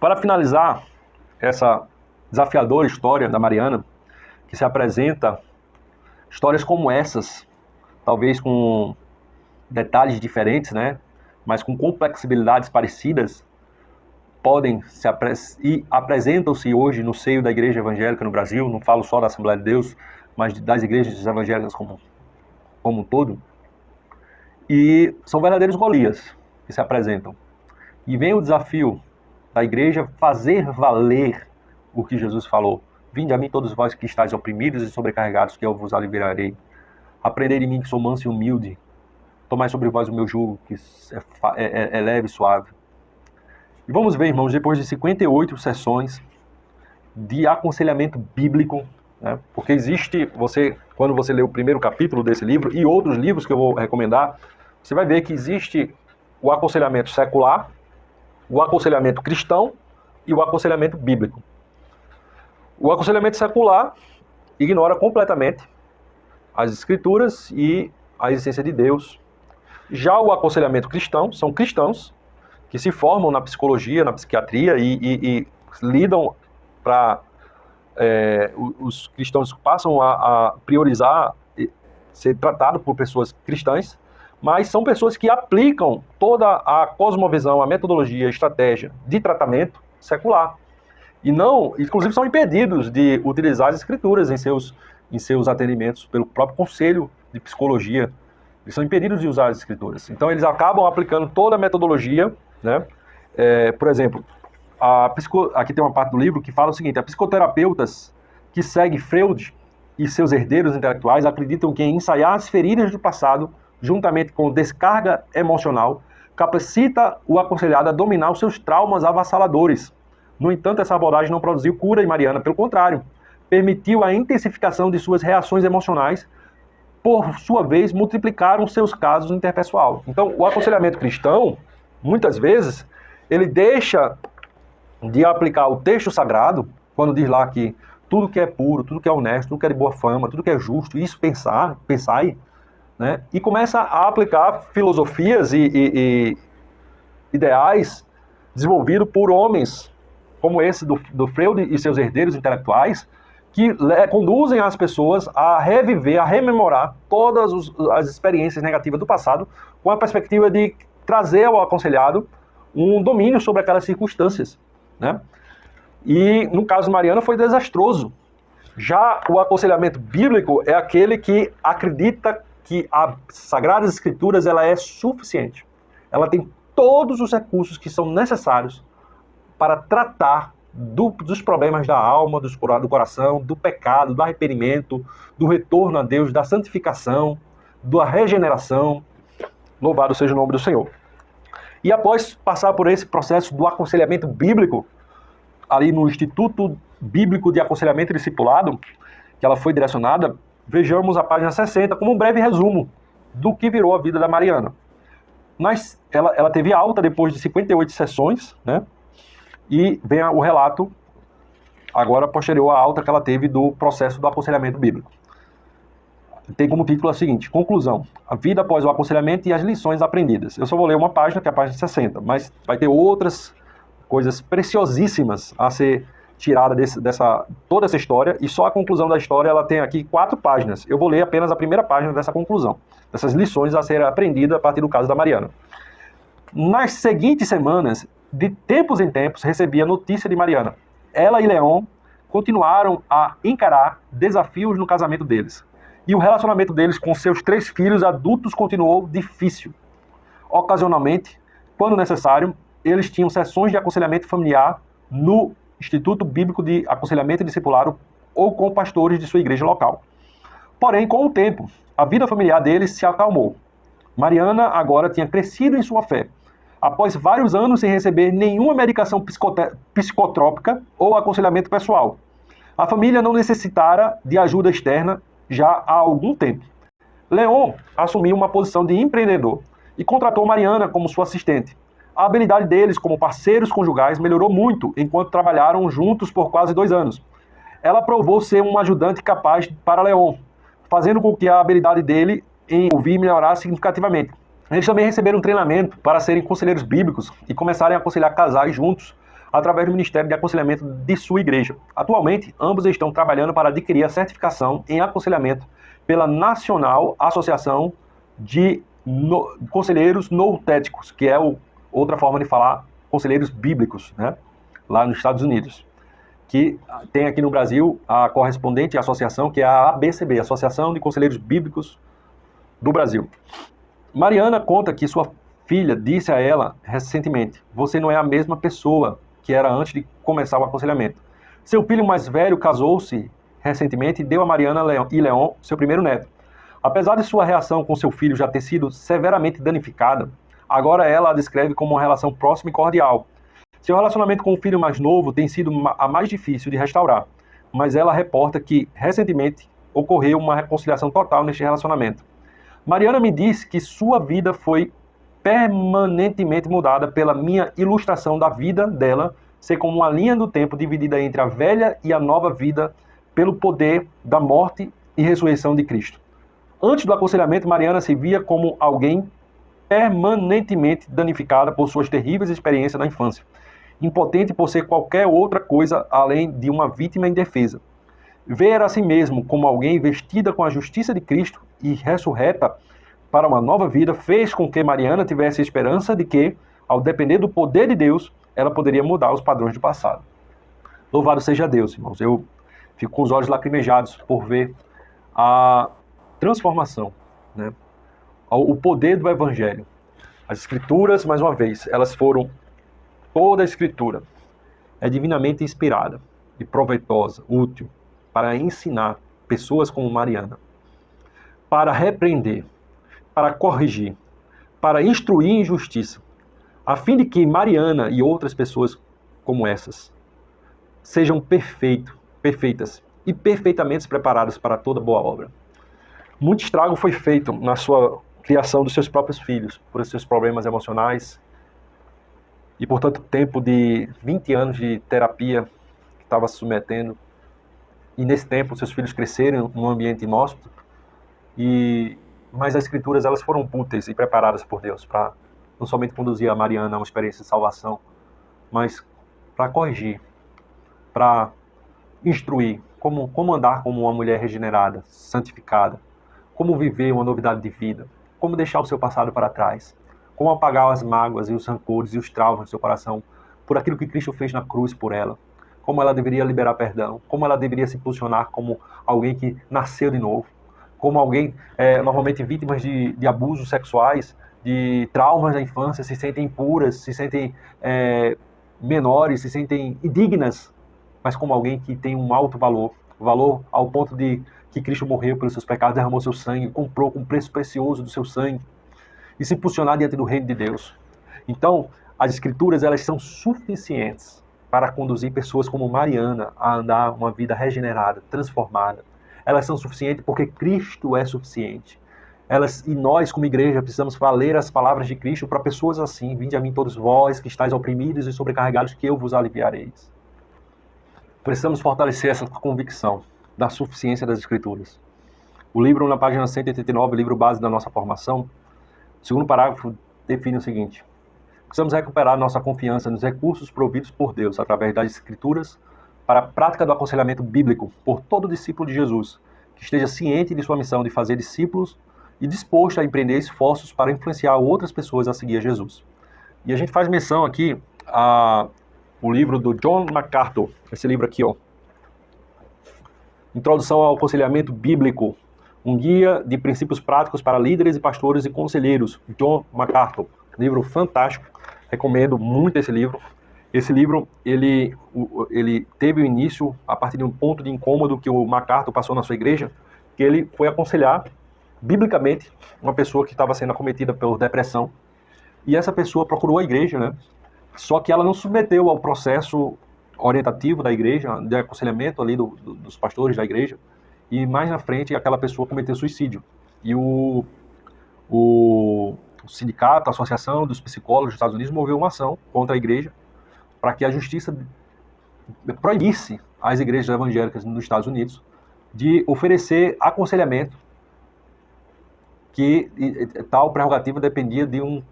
Para finalizar essa desafiadora história da Mariana, que se apresenta histórias como essas, talvez com detalhes diferentes, né? Mas com complexibilidades parecidas, podem se e apresentam-se hoje no seio da igreja evangélica no Brasil, não falo só da Assembleia de Deus, mas das igrejas evangélicas como um todo, e são verdadeiros Golias que se apresentam. E vem o desafio da igreja fazer valer o que Jesus falou. Vinde a mim todos vós que estáis oprimidos e sobrecarregados, que eu vos aliviarei. Aprendei de mim que sou manso e humilde. Tomai sobre vós o meu jugo, que é leve e suave. E vamos ver, irmãos, depois de 58 sessões de aconselhamento bíblico, né? Porque existe, quando você lê o primeiro capítulo desse livro e outros livros que eu vou recomendar, você vai ver que existe o aconselhamento secular, o aconselhamento cristão e o aconselhamento bíblico. O aconselhamento secular ignora completamente as escrituras e a existência de Deus. Já o aconselhamento cristão são cristãos que se formam na psicologia, na psiquiatria e lidam para... os cristãos passam a priorizar ser tratado por pessoas cristãs, mas são pessoas que aplicam toda a cosmovisão, a metodologia, a estratégia de tratamento secular. E não, inclusive, são impedidos de utilizar as escrituras em seus atendimentos pelo próprio Conselho de Psicologia. Eles são impedidos de usar as escrituras. Então, eles acabam aplicando toda a metodologia, né? Por exemplo, aqui tem uma parte do livro que fala o seguinte: psicoterapeutas que seguem Freud e seus herdeiros intelectuais acreditam que ensaiar as feridas do passado, juntamente com descarga emocional, capacita o aconselhado a dominar os seus traumas avassaladores. No entanto, essa abordagem não produziu cura em Mariana, pelo contrário, permitiu a intensificação de suas reações emocionais, por sua vez, multiplicaram seus casos interpessoal. Então, o aconselhamento cristão, muitas vezes, ele deixa de aplicar o texto sagrado, quando diz lá que tudo que é puro, tudo que é honesto, tudo que é de boa fama, tudo que é justo, isso pensai, né? E começa a aplicar filosofias e ideais desenvolvidos por homens como esse do Freud e seus herdeiros intelectuais, que conduzem as pessoas a reviver, a rememorar todas as experiências negativas do passado, com a perspectiva de trazer ao aconselhado um domínio sobre aquelas circunstâncias, né? E no caso de Mariana foi desastroso. Já o aconselhamento bíblico é aquele que acredita que as Sagradas Escrituras ela é suficiente. Ela tem todos os recursos que são necessários para tratar dos problemas da alma, do coração, do pecado, do arrependimento, do retorno a Deus, da santificação, da regeneração. Louvado seja o nome do Senhor. E após passar por esse processo do aconselhamento bíblico, ali no Instituto Bíblico de Aconselhamento e Discipulado, que ela foi direcionada, vejamos a página 60 como um breve resumo do que virou a vida da Mariana. Mas ela teve alta depois de 58 sessões, né? E vem o relato, agora posterior à alta que ela teve do processo do aconselhamento bíblico. Tem como título a seguinte: Conclusão, a vida após o aconselhamento e as lições aprendidas. Eu só vou ler uma página, que é a página 60, mas vai ter outras coisas preciosíssimas a ser tirada toda essa história, e só a conclusão da história ela tem aqui 4 páginas. Eu vou ler apenas a primeira página dessa conclusão, dessas lições a serem aprendidas a partir do caso da Mariana. Nas seguintes semanas, de tempos em tempos, recebia notícia de Mariana. Ela e Leon continuaram a encarar desafios no casamento deles. E o relacionamento deles com seus 3 filhos adultos continuou difícil. Ocasionalmente, quando necessário, eles tinham sessões de aconselhamento familiar no Instituto Bíblico de Aconselhamento e Discipulado ou com pastores de sua igreja local. Porém, com o tempo, a vida familiar deles se acalmou. Mariana agora tinha crescido em sua fé. Após vários anos sem receber nenhuma medicação psicotrópica ou aconselhamento pessoal. A família não necessitara de ajuda externa já há algum tempo. Leon assumiu uma posição de empreendedor e contratou Mariana como sua assistente. A habilidade deles como parceiros conjugais melhorou muito enquanto trabalharam juntos por quase 2 anos. Ela provou ser um ajudante capaz para Leon, fazendo com que a habilidade dele em ouvir melhorasse significativamente. Eles também receberam um treinamento para serem conselheiros bíblicos e começarem a aconselhar casais juntos, através do Ministério de Aconselhamento de sua igreja. Atualmente, ambos estão trabalhando para adquirir a certificação em aconselhamento pela Nacional Associação de Conselheiros Noutéticos, que é outra forma de falar conselheiros bíblicos, né? Lá nos Estados Unidos. Que tem aqui no Brasil a correspondente associação, que é a ABCB, Associação de Conselheiros Bíblicos do Brasil. Mariana conta que sua filha disse a ela recentemente: você não é a mesma pessoa que era antes de começar o aconselhamento. Seu filho mais velho casou-se recentemente e deu a Mariana e Leon seu primeiro neto. Apesar de sua reação com seu filho já ter sido severamente danificada, agora ela a descreve como uma relação próxima e cordial. Seu relacionamento com o filho mais novo tem sido a mais difícil de restaurar, mas ela reporta que recentemente ocorreu uma reconciliação total neste relacionamento. Mariana me disse que sua vida foi permanentemente mudada pela minha ilustração da vida dela ser como uma linha do tempo dividida entre a velha e a nova vida pelo poder da morte e ressurreição de Cristo. Antes do aconselhamento, Mariana se via como alguém permanentemente danificada por suas terríveis experiências na infância, impotente por ser qualquer outra coisa além de uma vítima indefesa. Ver a si mesmo como alguém vestida com a justiça de Cristo e ressurreta para uma nova vida fez com que Mariana tivesse esperança de que, ao depender do poder de Deus, ela poderia mudar os padrões do passado. Louvado seja Deus, irmãos. Eu fico com os olhos lacrimejados por ver a transformação, né? O poder do Evangelho. As Escrituras, mais uma vez, elas foram, toda a Escritura é divinamente inspirada e proveitosa, útil, para ensinar pessoas como Mariana, para repreender, para corrigir, para instruir em justiça, a fim de que Mariana e outras pessoas como essas sejam perfeitas e perfeitamente preparadas para toda boa obra. Muito estrago foi feito na sua criação dos seus próprios filhos, por seus problemas emocionais e por tanto tempo de 20 anos de terapia que estava se submetendo. E nesse tempo seus filhos cresceram num ambiente inóspito, mas as Escrituras elas foram úteis e preparadas por Deus para não somente conduzir a Mariana a uma experiência de salvação, mas para corrigir, para instruir como andar como uma mulher regenerada, santificada, como viver uma novidade de vida, como deixar o seu passado para trás, como apagar as mágoas e os rancores e os traumas do seu coração por aquilo que Cristo fez na cruz por ela, como ela deveria liberar perdão, como ela deveria se posicionar como alguém que nasceu de novo, como alguém, normalmente vítimas de abusos sexuais, de traumas da infância, se sentem impuras, se sentem menores, se sentem indignas, mas como alguém que tem um alto valor ao ponto de que Cristo morreu pelos seus pecados, derramou seu sangue, comprou com um preço precioso do seu sangue, e se posicionar diante do reino de Deus. Então, as Escrituras elas são suficientes para conduzir pessoas como Mariana a andar uma vida regenerada, transformada. Elas são suficientes porque Cristo é suficiente. E nós, como igreja, precisamos ler as palavras de Cristo para pessoas assim: vinde a mim todos vós que estáis oprimidos e sobrecarregados, que eu vos aliviareis. Precisamos fortalecer essa convicção da suficiência das Escrituras. O livro, na página 189, o livro base da nossa formação, o segundo parágrafo define o seguinte: precisamos recuperar nossa confiança nos recursos providos por Deus através das Escrituras para a prática do aconselhamento bíblico por todo discípulo de Jesus, que esteja ciente de sua missão de fazer discípulos e disposto a empreender esforços para influenciar outras pessoas a seguir a Jesus. E a gente faz menção aqui o livro do John MacArthur, esse livro aqui, ó. Introdução ao Aconselhamento Bíblico, um guia de princípios práticos para líderes e pastores e conselheiros, John MacArthur. Livro fantástico, recomendo muito esse livro. Esse livro, ele teve o início a partir de um ponto de incômodo que o MacArthur passou na sua igreja, que ele foi aconselhar, biblicamente, uma pessoa que estava sendo acometida por depressão. E essa pessoa procurou a igreja, né? Só que ela não submeteu ao processo orientativo da igreja, de aconselhamento ali dos pastores da igreja. E mais na frente, aquela pessoa cometeu suicídio. E o sindicato, a Associação dos Psicólogos dos Estados Unidos, moveu uma ação contra a igreja para que a justiça proibisse as igrejas evangélicas nos Estados Unidos de oferecer aconselhamento, que tal prerrogativa dependia de um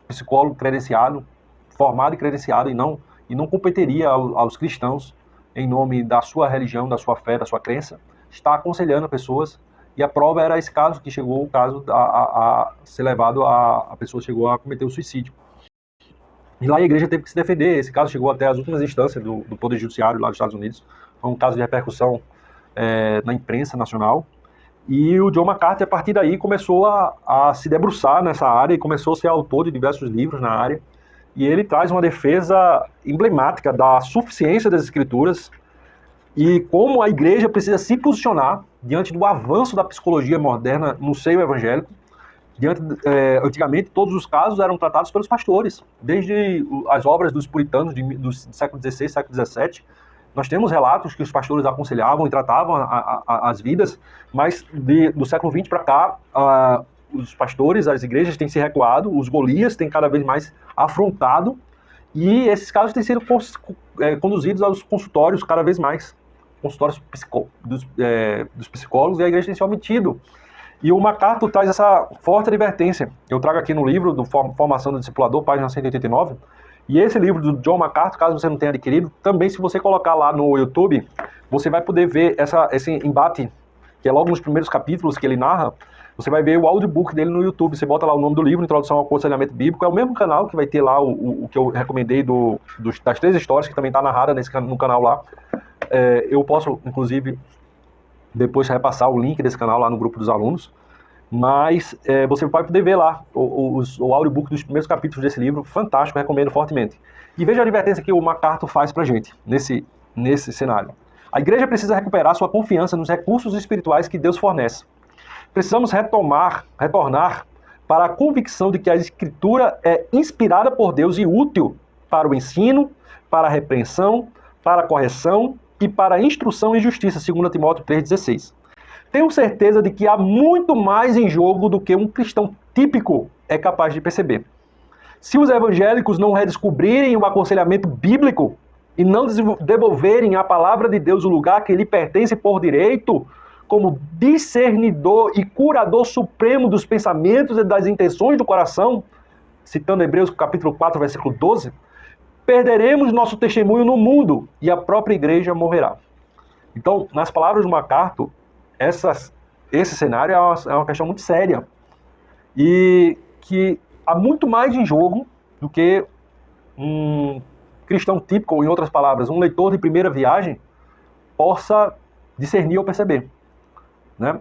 psicólogo credenciado, formado e credenciado, e não e não competiria aos cristãos, em nome da sua religião, da sua fé, da sua crença, estar aconselhando pessoas. E a prova era esse caso, que chegou o caso a ser levado a pessoa chegou a cometer o suicídio. E lá a igreja teve que se defender. Esse caso chegou até as últimas instâncias do Poder Judiciário lá dos Estados Unidos. Foi um caso de repercussão na imprensa nacional. E o John MacArthur, a partir daí, começou a se debruçar nessa área e começou a ser autor de diversos livros na área. E ele traz uma defesa emblemática da suficiência das Escrituras e como a igreja precisa se posicionar diante do avanço da psicologia moderna no seio evangélico. Antigamente, todos os casos eram tratados pelos pastores, desde as obras dos puritanos do século XVI, século XVII. Nós temos relatos que os pastores aconselhavam e tratavam as vidas, mas do século XX para cá, os pastores, as igrejas têm se recuado, os Golias têm cada vez mais afrontado, e esses casos têm sido conduzidos aos consultórios cada vez mais, consultórios dos psicólogos, e a igreja tem se omitido. E o MacArthur traz essa forte advertência. Eu trago aqui no livro do Formação do Discipulador, página 189, e esse livro do John MacArthur, caso você não tenha adquirido, também se você colocar lá no YouTube, você vai poder ver esse embate, que é logo nos primeiros capítulos que ele narra. Você vai ver o audiobook dele no YouTube, você bota lá o nome do livro, Introdução ao Aconselhamento Bíblico, é o mesmo canal que vai ter lá o que eu recomendei das 3 histórias, que também está narrada no canal lá. Eu posso, inclusive, depois repassar o link desse canal lá no grupo dos alunos, mas você vai poder ver lá o audiobook dos primeiros capítulos desse livro, fantástico, recomendo fortemente. E veja a advertência que o MacArthur faz pra gente, nesse cenário. A igreja precisa recuperar sua confiança nos recursos espirituais que Deus fornece. Precisamos retornar para a convicção de que a Escritura é inspirada por Deus e útil para o ensino, para a repreensão, para a correção e para a instrução em justiça, 2 Timóteo 3,16. Tenho certeza de que há muito mais em jogo do que um cristão típico é capaz de perceber. Se os evangélicos não redescobrirem o aconselhamento bíblico e não devolverem à palavra de Deus o lugar que lhe pertence por direito, como discernidor e curador supremo dos pensamentos e das intenções do coração, citando Hebreus capítulo 4, versículo 12, perderemos nosso testemunho no mundo e a própria igreja morrerá. Então, nas palavras do MacArthur, esse cenário é uma questão muito séria e que há muito mais em jogo do que um cristão típico, ou em outras palavras, um leitor de primeira viagem possa discernir ou perceber. Né?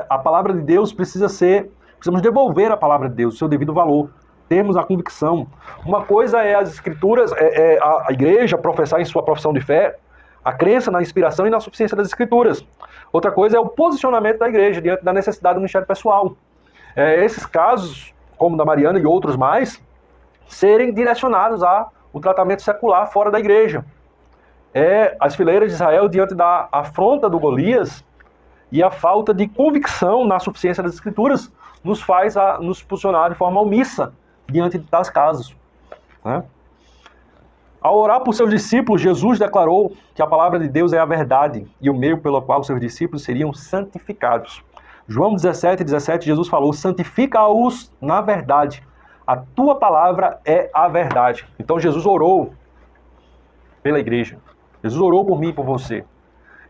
A palavra de Deus precisamos devolver a palavra de Deus o seu devido valor, termos a convicção. Uma coisa é as escrituras, a igreja professar em sua profissão de fé a crença na inspiração e na suficiência das escrituras. Outra coisa é o posicionamento da igreja diante da necessidade do ministério pessoal. Esses casos, como o da Mariana e outros mais, serem direcionados ao tratamento secular fora da igreja. As fileiras de Israel diante da afronta do Golias e a falta de convicção na suficiência das escrituras nos faz nos posicionar de forma omissa diante de tais casos. Né? Ao orar por seus discípulos, Jesus declarou que a palavra de Deus é a verdade e o meio pelo qual seus discípulos seriam santificados. João 17:17, Jesus falou: santifica-os na verdade. A tua palavra é a verdade. Então Jesus orou pela igreja. Jesus orou por mim e por você.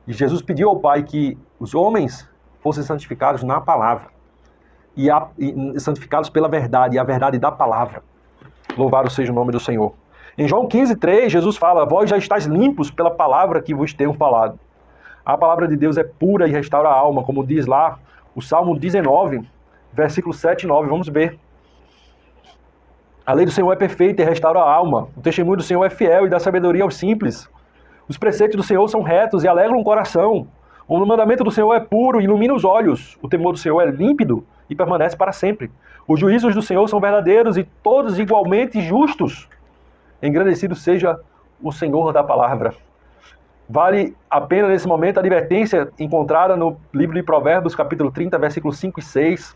E Jesus pediu ao Pai que os homens fossem santificados na palavra. E santificados pela verdade, e a verdade da palavra. Louvado seja o nome do Senhor. Em João 15:3, Jesus fala: vós já estáis limpos pela palavra que vos tenho falado. A palavra de Deus é pura e restaura a alma, como diz lá o Salmo 19, versículos 7 e 9. Vamos ver. A lei do Senhor é perfeita e restaura a alma. O testemunho do Senhor é fiel e dá sabedoria aos simples. Os preceitos do Senhor são retos e alegram o coração. O mandamento do Senhor é puro e ilumina os olhos. O temor do Senhor é límpido e permanece para sempre. Os juízos do Senhor são verdadeiros e todos igualmente justos. Engrandecido seja o Senhor da palavra. Vale a pena nesse momento a advertência encontrada no livro de Provérbios, capítulo 30, versículos 5 e 6,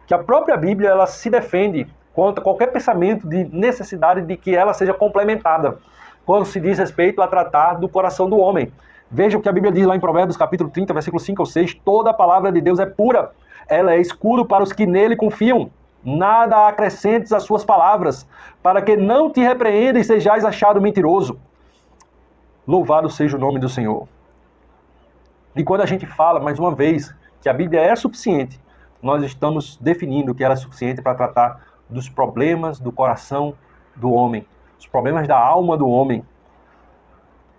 que a própria Bíblia ela se defende contra qualquer pensamento de necessidade de que ela seja complementada, quando se diz respeito a tratar do coração do homem. Veja o que a Bíblia diz lá em Provérbios, capítulo 30, versículos 5 ou 6, toda a palavra de Deus é pura, ela é escudo para os que nele confiam. Nada acrescentes às suas palavras, para que não te repreenda e sejais achado mentiroso. Louvado seja o nome do Senhor. E quando a gente fala, mais uma vez, que a Bíblia é suficiente, nós estamos definindo que ela é suficiente para tratar dos problemas do coração do homem, os problemas da alma do homem.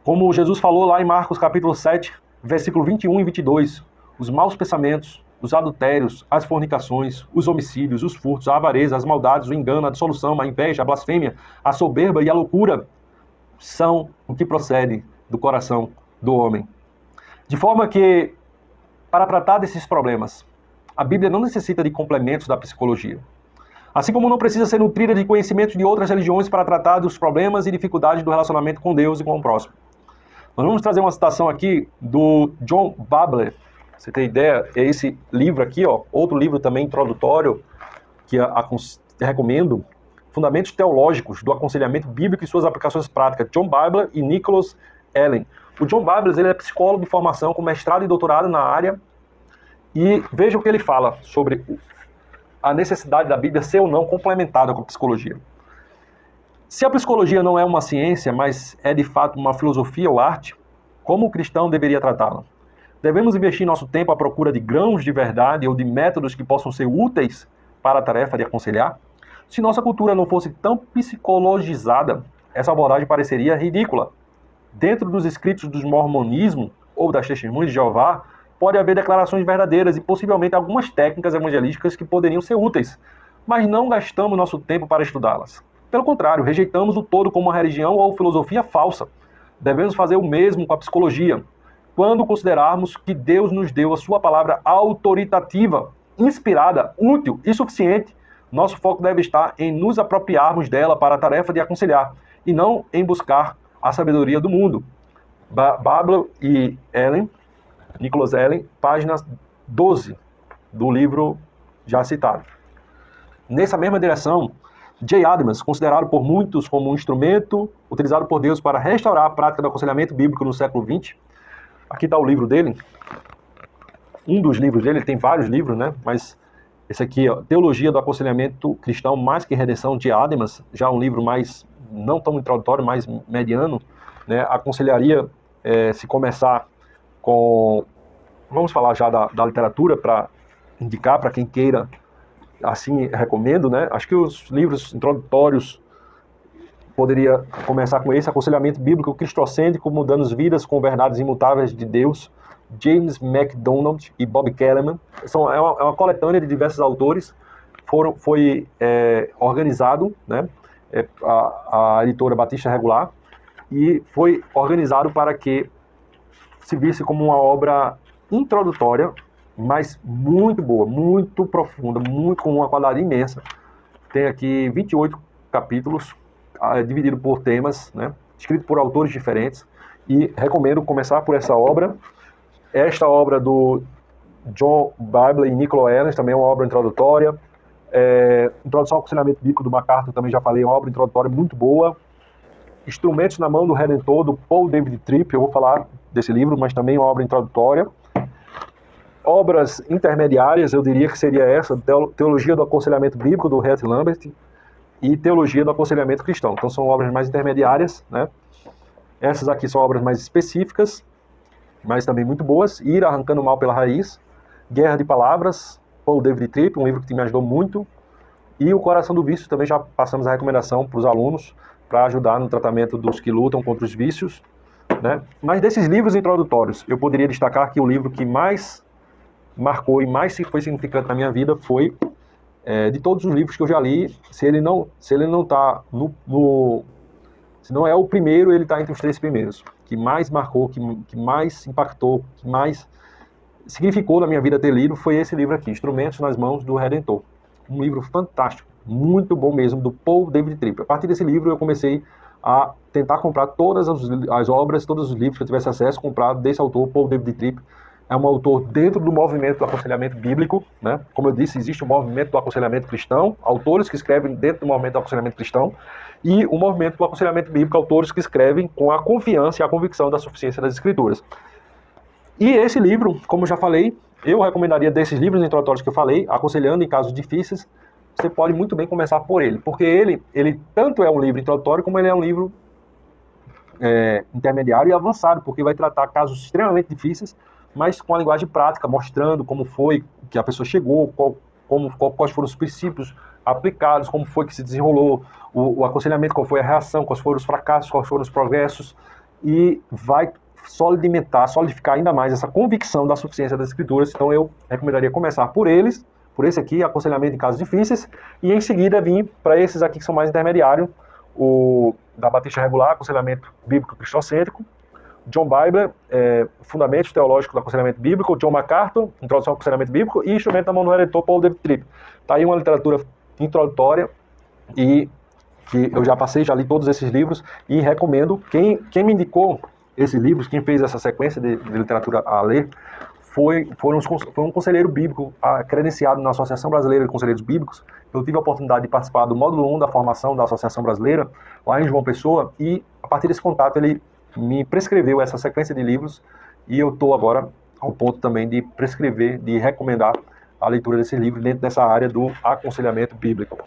Como Jesus falou lá em Marcos capítulo 7, versículo 21 e 22, os maus pensamentos, os adultérios, as fornicações, os homicídios, os furtos, a avareza, as maldades, o engano, a dissolução, a inveja, a blasfêmia, a soberba e a loucura são o que procede do coração do homem. De forma que, para tratar desses problemas, a Bíblia não necessita de complementos da psicologia. Assim como não precisa ser nutrida de conhecimentos de outras religiões para tratar dos problemas e dificuldades do relacionamento com Deus e com o próximo. Nós vamos trazer uma citação aqui do John Babler. Você tem ideia? É esse livro aqui, ó, outro livro também introdutório que recomendo, Fundamentos Teológicos do Aconselhamento Bíblico e Suas Aplicações Práticas, John Babler e Nicholas Allen. O John Babler, ele é psicólogo de formação com mestrado e doutorado na área, e veja o que ele fala sobre a necessidade da Bíblia ser ou não complementada com a psicologia. Se a psicologia não é uma ciência, mas é de fato uma filosofia ou arte, como o cristão deveria tratá-la? Devemos investir nosso tempo à procura de grãos de verdade ou de métodos que possam ser úteis para a tarefa de aconselhar? Se nossa cultura não fosse tão psicologizada, essa abordagem pareceria ridícula. Dentro dos escritos do mormonismo ou das testemunhas de Jeová, pode haver declarações verdadeiras e possivelmente algumas técnicas evangelísticas que poderiam ser úteis, mas não gastamos nosso tempo para estudá-las. Pelo contrário, rejeitamos o todo como uma religião ou filosofia falsa. Devemos fazer o mesmo com a psicologia, quando considerarmos que Deus nos deu a sua palavra autoritativa, inspirada, útil e suficiente. Nosso foco deve estar em nos apropriarmos dela para a tarefa de aconselhar, e não em buscar a sabedoria do mundo. Babler e Allen, Nicholas Allen, página 12 do livro já citado. Nessa mesma direção, J. Adams, considerado por muitos como um instrumento utilizado por Deus para restaurar a prática do aconselhamento bíblico no século XX. Aqui está o livro dele, um dos livros dele, ele tem vários livros, né? Mas esse aqui, ó, Teologia do Aconselhamento Cristão Mais que Redenção, de Adams, já um livro mais, não tão introdutório, mais mediano, né? Aconselharia, se começar com, vamos falar já da literatura, para indicar para quem queira, assim recomendo, né? Acho que os livros introdutórios poderia começar com esse, Aconselhamento Bíblico Cristocêntrico, Mudando as Vidas com Verdades Imutáveis de Deus, James MacDonald e Bob Kellerman. É uma coletânea de diversos autores, foi organizado, né? A editora Batista Regular, e foi organizado para que se visse como uma obra introdutória, mas muito boa, muito profunda, com uma qualidade imensa. Tem aqui 28 capítulos, dividido por temas, né, escrito por autores diferentes, e recomendo começar por essa obra. Esta obra do John Babler e Nicholas Allen também é uma obra introdutória. Introdução ao Aconselhamento Bíblico do MacArthur, também já falei, é uma obra introdutória muito boa. Instrumentos na Mão do Redentor, do Paul David Tripp, eu vou falar desse livro, mas também é uma obra introdutória. Obras intermediárias, eu diria que seria essa, Teologia do Aconselhamento Bíblico, do Rhett Lambert, e Teologia do Aconselhamento Cristão. Então são obras mais intermediárias, né? Essas aqui são obras mais específicas, mas também muito boas. Ir Arrancando o Mal pela Raiz, Guerra de Palavras, Paul David Tripp, um livro que me ajudou muito, e O Coração do Vício, também já passamos a recomendação para os alunos, para ajudar no tratamento dos que lutam contra os vícios, né? Mas desses livros introdutórios, eu poderia destacar que o livro que mais marcou e mais foi significante na minha vida foi, de todos os livros que eu já li, se ele não está se não é o primeiro, ele está entre os 3 primeiros, que mais marcou, que mais impactou, que mais significou na minha vida ter lido, foi esse livro aqui, Instrumentos nas Mãos do Redentor. Um livro fantástico, muito bom mesmo, do Paul David Tripp. A partir desse livro eu comecei a tentar comprar todas as obras, todos os livros que eu tivesse acesso, comprar desse autor, Paul David Tripp. É um autor dentro do movimento do aconselhamento bíblico, né? Como eu disse, existe o movimento do aconselhamento cristão, autores que escrevem dentro do movimento do aconselhamento cristão, e o movimento do aconselhamento bíblico, autores que escrevem com a confiança e a convicção da suficiência das Escrituras. E esse livro, como eu já falei, eu recomendaria desses livros introdutórios que eu falei, aconselhando em casos difíceis, você pode muito bem começar por ele, porque ele tanto é um livro introdutório, como ele é um livro intermediário e avançado, porque vai tratar casos extremamente difíceis, mas com a linguagem prática, mostrando como foi que a pessoa chegou, quais foram os princípios aplicados, como foi que se desenrolou o aconselhamento, qual foi a reação, quais foram os fracassos, quais foram os progressos, e vai solidificar ainda mais essa convicção da suficiência das escrituras. Então eu recomendaria começar por eles, por esse aqui, aconselhamento em casos difíceis, e em seguida vir para esses aqui que são mais intermediários, o da Batista Regular, Aconselhamento Bíblico Cristocêntrico, John Bibler, Fundamentos Teológicos do Aconselhamento Bíblico, John MacArthur, Introdução ao Aconselhamento Bíblico, e Instrumento da mão do editor Paul David Tripp. Está aí uma literatura introdutória e que eu já passei, já li todos esses livros e recomendo. Quem me indicou esses livros, quem fez essa sequência de literatura a ler, foi um conselheiro bíblico credenciado na Associação Brasileira de Conselheiros Bíblicos. Eu tive a oportunidade de participar do módulo 1 da formação da Associação Brasileira, lá em João Pessoa, e a partir desse contato ele me prescreveu essa sequência de livros, e eu estou agora ao ponto também de prescrever, de recomendar a leitura desses livros dentro dessa área do aconselhamento bíblico.